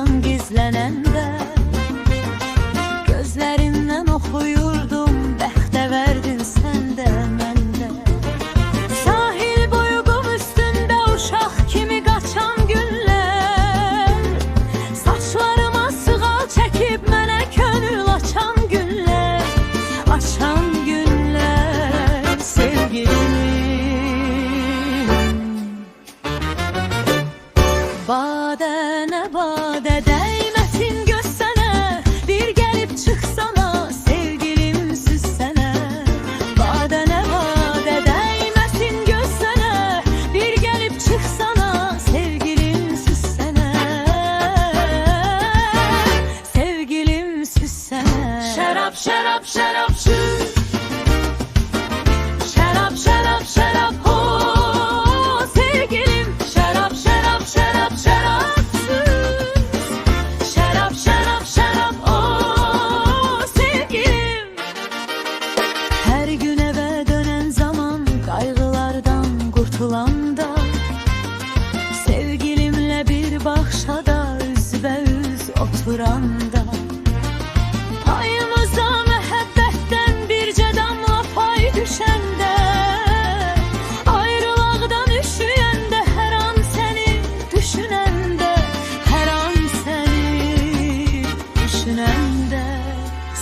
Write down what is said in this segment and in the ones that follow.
Aşkım gizlənəndə gözlərindən oxuyurdum, bəxtə verdin sən də məndə. Sahil boyu qum üstündə uşaq kimi qaçan günlər, saçlarıma sığal çəkib mənə könül açan günlər, açan günlər sevgilim. Badə nə badə dəyməsin göz sənə, bir gəlib çıxsana sevgilim süssənə. Badə nə badə dəyməsin göz sənə, bir gəlib çıxsana sevgilim süssənə. Sevgilim süssənə. Şərab şərab şərab süs, şərab şərab şərab ho sevgilim. Şərab şərab şərab şərab süs, şərab şərab şərab o sevgilim. Hər gün evə dönən zaman, qayğılardan qurtulanda, sevgilimlə bir bağçada üzbəüz oturanda, payımıza məhəbbətdən bircə damla pay düşəndə, ayrılaqdan üşüyəndə, hər an səni düşünəndə, hər an səni düşünəndə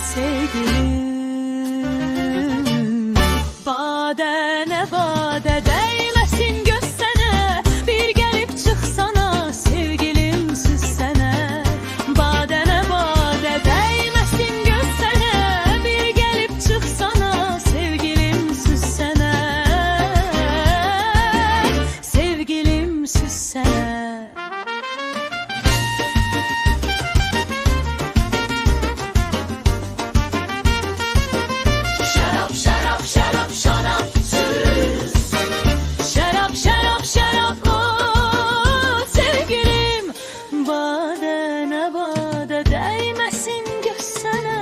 sevgilim. Badə nə badə dəyməsin göz sənə, bir gəlib çıxsana sevgilim süssənə. Badə nə badə dəyməsin göz sənə, bir gəlib çıxsana sevgilim süssənə. Sevgilim süssənə. Şərab şərab şərab şərab süs, şərab şərab şərab o sevgilim. Badə nə badə dəyməsin göz sənə,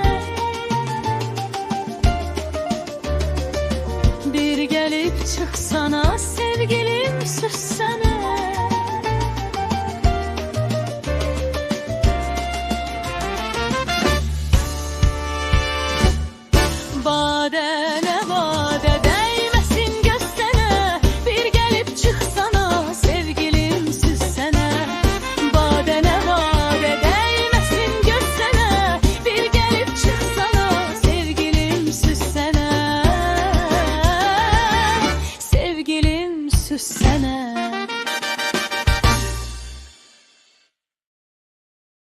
bir gəlib çıxsana sevgilim süssənə. Badə nə badə dəyməsin göz sənə, bir gəlib çıxsana sevgilim süssənə. Badə nə badə dəyməsin göz sənə, bir gəlib çıxsana sevgilim süssənə. Sevgilim süssənə.